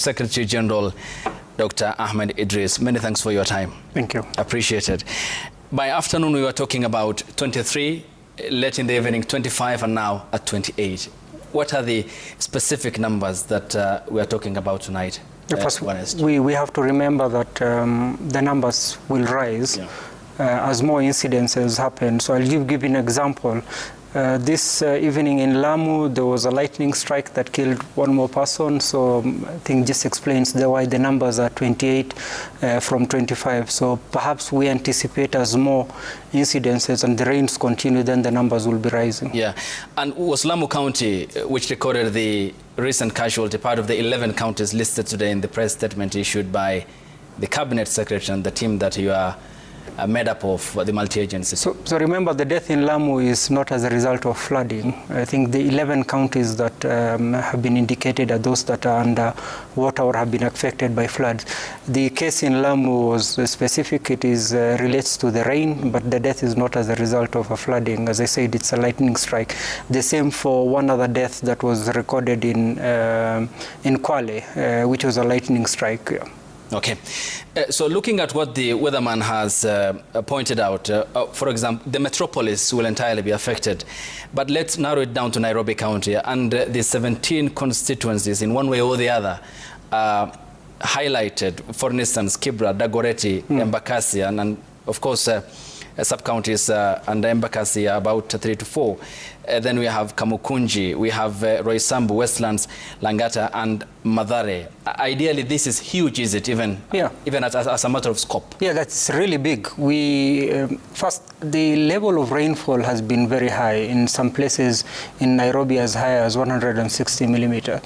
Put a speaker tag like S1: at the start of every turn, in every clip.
S1: Secretary General Dr. Ahmed Idris, many thanks for your time.
S2: Thank you.
S1: Appreciated. By afternoon, we were talking about 23, late in the evening 25, and now at 28. What are the specific numbers that we are talking about tonight?
S2: First, we have to remember that the numbers will rise as more incidences happen. So I'll give an example. This evening in Lamu, there was a lightning strike that killed one more person. So I think just explains why the numbers are 28 from 25. So perhaps we anticipate as more incidences and the rains continue, then the numbers will be rising. Yeah,
S1: and was Lamu County, which recorded the recent casualty, part of the 11 counties listed today in the press statement issued by the Cabinet Secretary and the team that you are made up of, the multi-agency?
S2: So remember, the death in Lamu is not as a result of flooding. I think the 11 counties that have been indicated are those that are under water or have been affected by floods. The case in Lamu was specific. It is relates to the rain, but the death is not as a result of a flooding. As I said, it's a lightning strike. The same for one other death that was recorded in Kwale, which was a lightning strike.
S1: Okay, so looking at what the weatherman has pointed out, for example, the metropolis will entirely be affected, but let's narrow it down to Nairobi County, and the 17 constituencies in one way or the other highlighted, for instance, Kibra, Dagoretti, Embakasi, and of course sub-counties under Embakasi about 3 to 4. Then we have Kamukunji, we have Roysambu, Westlands, Langata, and Mathare. Ideally, this is huge, is it, even as a matter of scope? Yeah, that's really big.
S2: First, the level of rainfall has been very high. In some places in Nairobi as high as 160 millimeters.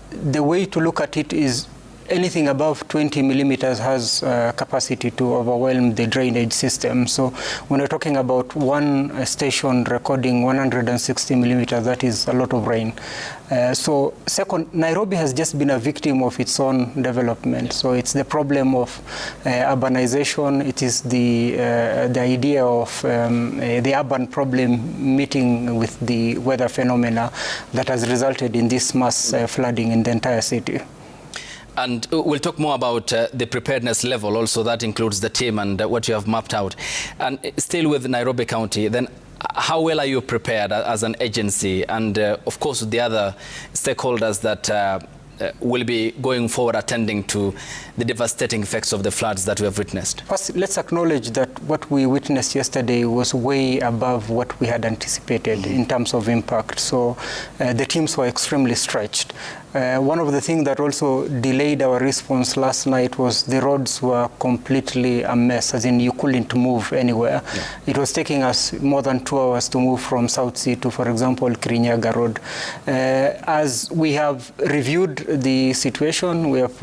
S2: The way to look at it is anything above 20 millimeters has capacity to overwhelm the drainage system. So when we're talking about one station recording 160 millimeters, that is a lot of rain. So second, Nairobi has just been a victim of its own development. So it's the problem of urbanization. It is the idea of the urban problem meeting with the weather phenomena that has resulted in this mass flooding in the entire city.
S1: And we'll talk more about the preparedness level also. That includes the team and what you have mapped out. And still with Nairobi County, then how well are you prepared as an agency, and of course the other stakeholders that will be going forward attending to the devastating effects of the floods that we have witnessed?
S2: First, let's acknowledge that what we witnessed yesterday was way above what we had anticipated in terms of impact. So the teams were extremely stretched. One of the things that also delayed our response last night was the roads were completely a mess, as in you couldn't move anywhere. It was taking us more than 2 hours to move from South Sea to, for example, Kirinyaga Road. As we have reviewed the situation, we have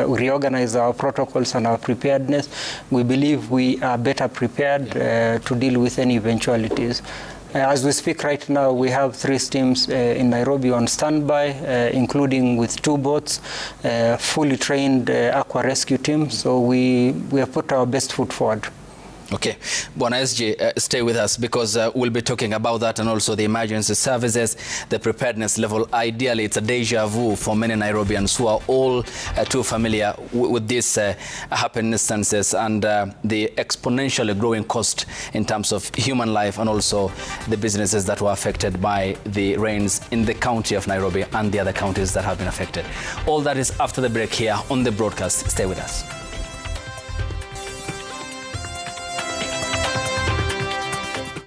S2: reorganized our protocols and our preparedness. We believe we are better prepared to deal with any eventualities. As we speak right now, we have 3 teams in Nairobi on standby, including with 2 boats, fully trained aqua rescue team. So we have put our best foot forward.
S1: Okay, Bwana SG, stay with us, because we'll be talking about that and also the emergency services, the preparedness level. Ideally, it's a deja vu for many Nairobians who are all too familiar with these happenstances and the exponentially growing cost in terms of human life and also the businesses that were affected by the rains in the county of Nairobi and the other counties that have been affected. All that is after the break here on the broadcast. Stay with us.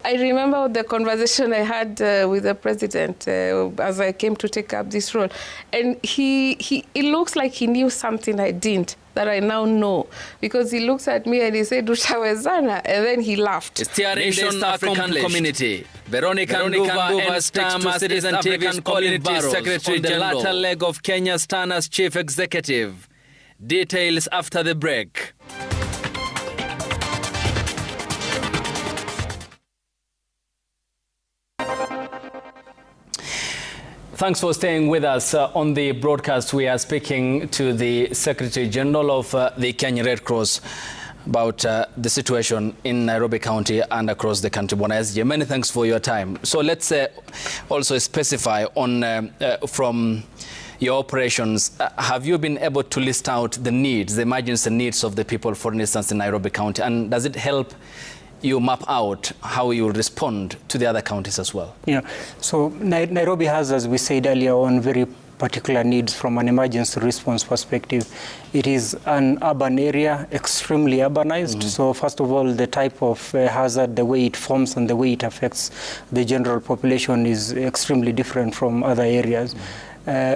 S3: I remember the conversation I had with the president as I came to take up this role. And it looks like he knew something I didn't, that I now know. Because he looks at me and he said, "Utawezana," and then he laughed.
S1: Steering the African community. Veronica Nduva, Star Citizen TV Community Secretary General, the latter leg of Kenya Star's chief executive. Details after the break. Thanks for staying with us. On the broadcast, we are speaking to the Secretary General of the Kenya Red Cross about the situation in Nairobi County and across the country. Bwana SG, many thanks for your time. So let's also specify on from your operations, have you been able to list out the needs, the emergency needs of the people, for instance, in Nairobi County? And does it help you map out how you will respond to the other counties as well?
S2: Yeah, so Nairobi has, as we said earlier on, very particular needs from an emergency response perspective. It is an urban area, extremely urbanized. So first of all, the type of hazard, the way it forms and the way it affects the general population is extremely different from other areas.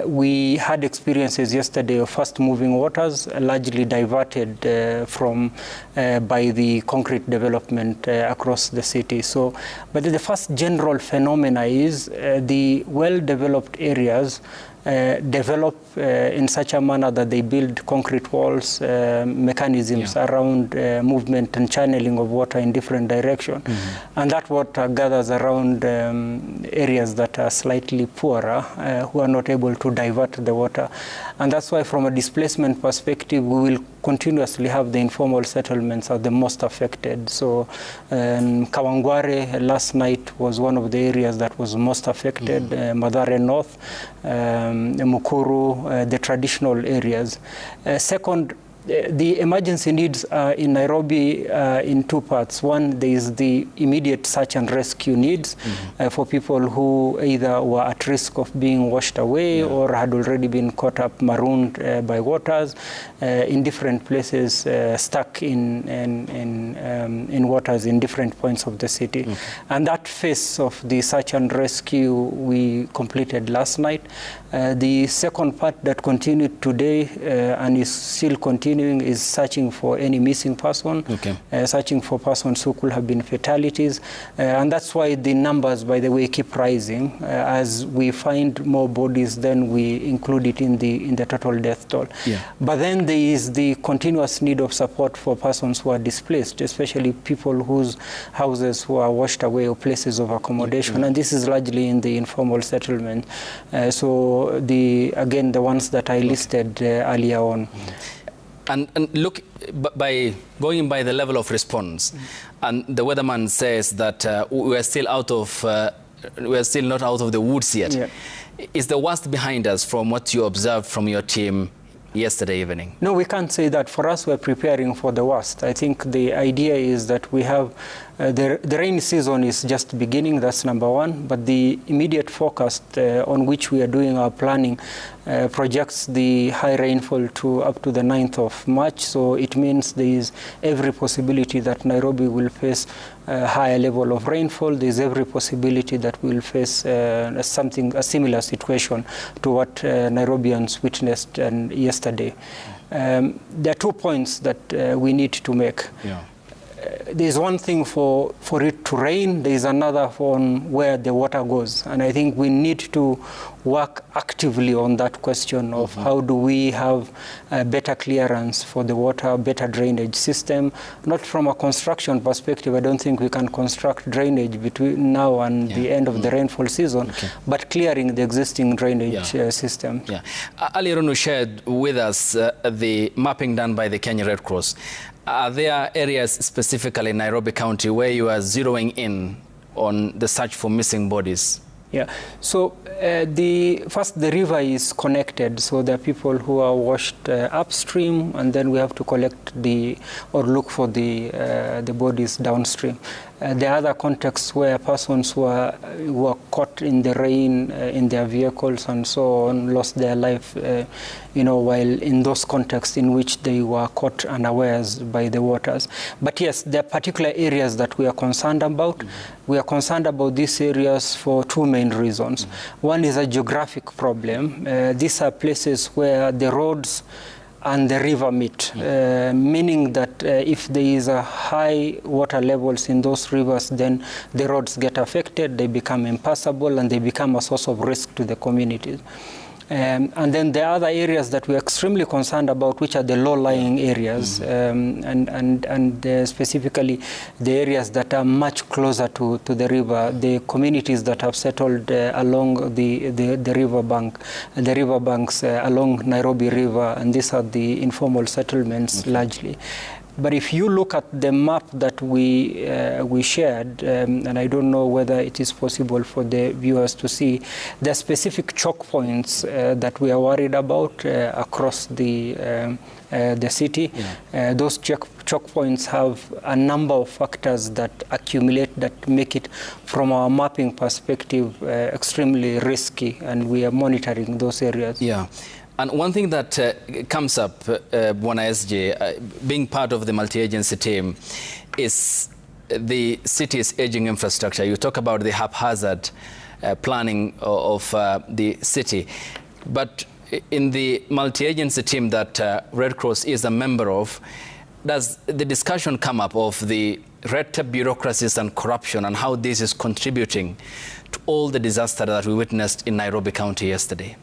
S2: We had experiences yesterday of fast-moving waters, largely diverted by the concrete development across the city. So, but the first general phenomena is the well-developed areas develop in such a manner that they build concrete walls, mechanisms around movement and channeling of water in different directions. And that water gathers around areas that are slightly poorer, who are not able to divert the water. And that's why from a displacement perspective, we will continuously have the informal settlements are the most affected. So Kawangware last night was one of the areas that was most affected, Mathare North, Mukuru, the traditional areas. Second, the emergency needs in Nairobi in two parts. One, there is the immediate search and rescue needs for people who either were at risk of being washed away or had already been caught up, marooned by waters in different places, stuck in waters in different points of the city. And that phase of the search and rescue we completed last night. The second part that continued today and is still continuing is searching for any missing person, searching for persons who could have been fatalities. And that's why the numbers, by the way, keep rising. As we find more bodies, then we include it in the total death toll. But then there is the continuous need of support for persons who are displaced, especially people whose houses who are washed away or places of accommodation. And this is largely in the informal settlement. So again, the ones that I listed earlier on.
S1: And look, by going by the level of response, and the weatherman says that we're still not out of the woods yet. Is the worst behind us from what you observed from your team yesterday evening? No, we can't say that. For us, we're preparing for the worst. I think the idea is that we have the rainy season is just beginning, that's number one, but the immediate forecast on which we are doing our planning projects the high rainfall to up to the 9th of March. So it means there is every possibility that Nairobi will face a higher level of rainfall. There is every possibility that we will face a similar situation to what Nairobians witnessed yesterday. There are 2 points that we need to make. There's one thing for it to rain, there's another on where the water goes. And I think we need to work actively on that question of how do we have better clearance for the water, better drainage system. Not from a construction perspective, I don't think we can construct drainage between now and the end of the rainfall season, but clearing the existing drainage system. Earlier on, you shared with us the mapping done by the Kenya Red Cross. Are there areas specifically in Nairobi County where you are zeroing in on the search for missing bodies?
S2: So the river is connected, so there are people who are washed upstream, and then we have to collect or look for the bodies downstream. There are other contexts where persons who are caught in the rain in their vehicles and so on lost their life, while in those contexts in which they were caught unawares by the waters. But yes, there are particular areas that we are concerned about. We are concerned about these areas for two main reasons. One is a geographic problem. These are places where the roads and the river meet, meaning that if there is a high water levels in those rivers, then the roads get affected, they become impassable, and they become a source of risk to the communities. And then there are other areas that we're extremely concerned about, which are the low-lying areas, and specifically the areas that are much closer to the river, the communities that have settled along the river banks along Nairobi River, and these are the informal settlements largely. But if you look at the map that we shared, and I don't know whether it is possible for the viewers to see, the specific choke points that we are worried about across the city. Yeah. Those choke points have a number of factors that accumulate that make it, from our mapping perspective, extremely risky, and we are monitoring those areas.
S1: Yeah. And one thing that comes up, Bwana SJ, being part of the multi-agency team, is the city's aging infrastructure. You talk about the haphazard planning of the city, but in the multi-agency team that Red Cross is a member of, does the discussion come up of the red tape bureaucracies and corruption and how this is contributing to all the disaster that we witnessed in Nairobi County yesterday?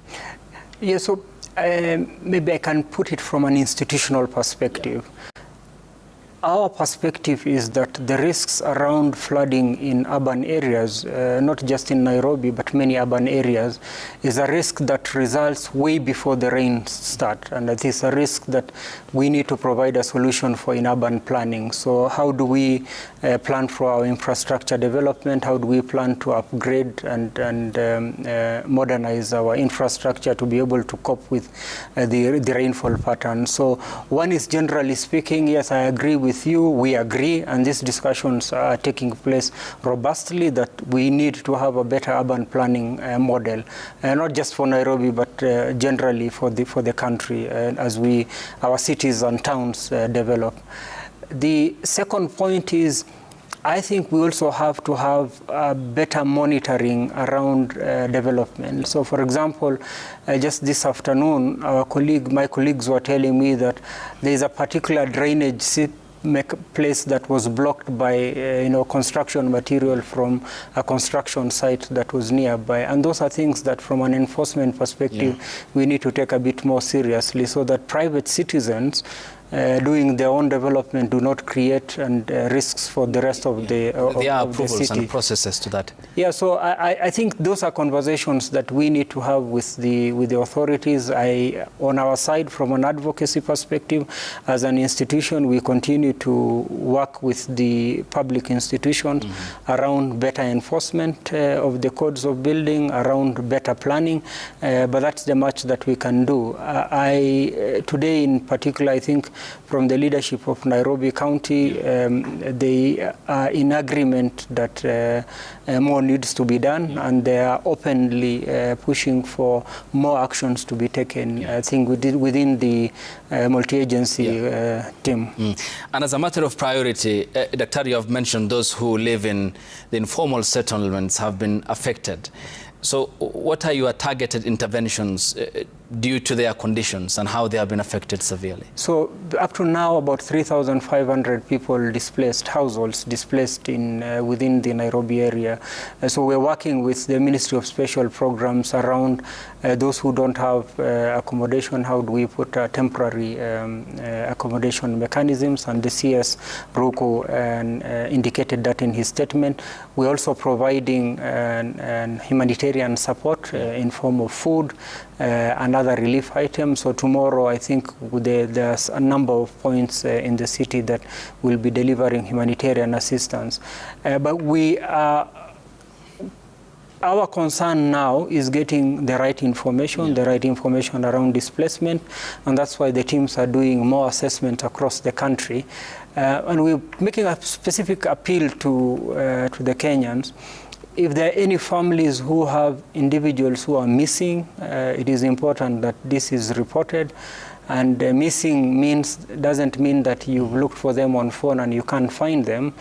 S2: Yeah, so maybe I can put it from an institutional perspective. Our perspective is that the risks around flooding in urban areas, not just in Nairobi, but many urban areas, is a risk that results way before the rains start. And it is a risk that we need to provide a solution for in urban planning. So how do we plan for our infrastructure development? How do we plan to upgrade and modernize our infrastructure to be able to cope with the rainfall pattern? So one is, generally speaking, yes, I agree with you, we agree, and these discussions are taking place robustly, that we need to have a better urban planning model, not just for Nairobi, but generally for the country, as our cities and towns develop. The second point is, I think we also have to have better monitoring around development. So, for example, just this afternoon, my colleagues were telling me that there is a particular drainage place that was blocked by construction material from a construction site that was nearby, and those are things that, from an enforcement perspective, we need to take a bit more seriously, so that private citizens doing their own development do not create risks for the rest of the
S1: there are
S2: of the
S1: approvals
S2: city.
S1: And processes to that.
S2: Yeah, so I think those are conversations that we need to have with the authorities. On our side, from an advocacy perspective, as an institution, we continue to work with the public institutions around better enforcement of the codes of building, around better planning, but that's the much that we can do. Today in particular, I think from the leadership of Nairobi County, they are in agreement that more needs to be done, and they are openly pushing for more actions to be taken, I think, within the multi-agency team.
S1: And as a matter of priority, Dr. you have mentioned those who live in the informal settlements have been affected. So what are your targeted interventions due to their conditions and how they have been affected severely?
S2: So up to now, about 3,500 people displaced, households displaced within the Nairobi area. So we're working with the Ministry of Special Programs around those who don't have accommodation. How do we put temporary accommodation mechanisms? And the CS Ruku indicated that in his statement. We're also providing humanitarian support in form of food and other relief items. So tomorrow, I think there's a number of points in the city that will be delivering humanitarian assistance. But our concern now is getting the right information, around displacement, and that's why the teams are doing more assessment across the country. And we're making a specific appeal to the Kenyans. If there are any families who have individuals who are missing, it is important that this is reported. And missing doesn't mean that you've looked for them on phone and you can't find them,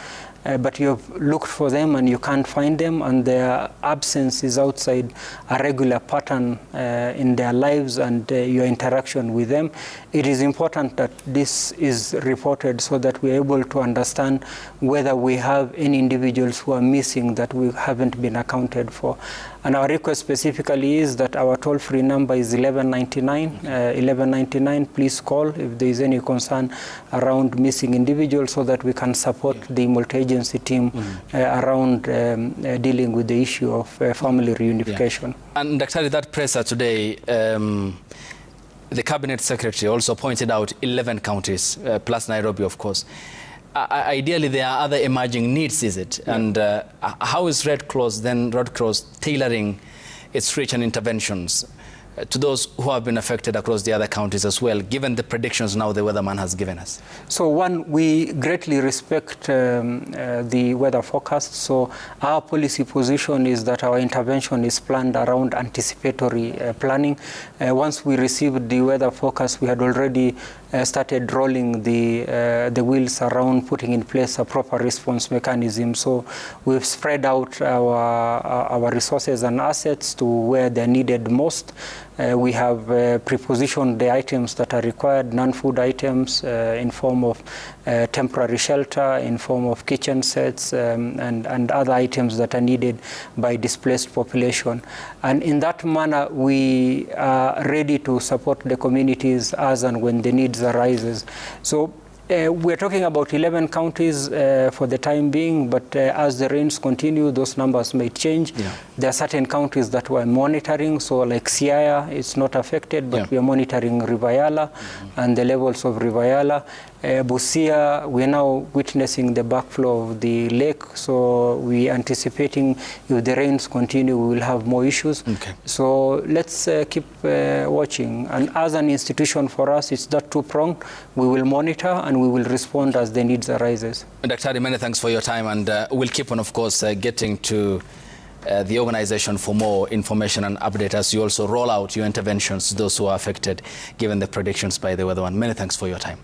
S2: but you've looked for them and you can't find them, and their absence is outside a regular pattern in their lives and your interaction with them. It is important that this is reported so that we're able to understand whether we have any individuals who are missing that we haven't been accounted for. And our request specifically is that our toll-free number is 1199. 1199, please call if there is any concern around missing individuals, so that we can support the multi-agency team around dealing with the issue of family reunification.
S1: And Dr. that presser today, The Cabinet Secretary also pointed out 11 counties, plus Nairobi, of course. Ideally, there are other emerging needs, is it? Yeah. And how is Red Cross tailoring its reach and interventions to those who have been affected across the other counties as well, given the predictions now the weatherman has given us?
S2: So one, we greatly respect the weather forecast. So our policy position is that our intervention is planned around anticipatory planning. Once we received the weather forecast, we had already started rolling the wheels around putting in place a proper response mechanism. So we've spread out our resources and assets to where they're needed most. We have prepositioned the items that are required, non-food items in form of temporary shelter, in form of kitchen sets, and other items that are needed by displaced population. And in that manner, we are ready to support the communities as and when the needs arises. So we're talking about 11 counties for the time being, but as the rains continue, those numbers may change. Yeah. There are certain counties that we're monitoring, so like Siaya, it's not affected, but we are monitoring Rivayala and the levels of Rivayala. Busia, we're now witnessing the backflow of the lake, so we're anticipating if the rains continue, we will have more issues. Okay. So let's keep watching. And as an institution for us, it's that two-pronged. We will monitor and we will respond as the needs arises.
S1: Dr. many thanks for your time, and we'll keep on, of course, getting to the organization for more information and update as you also roll out your interventions to those who are affected, given the predictions by the weatherman. Many thanks for your time.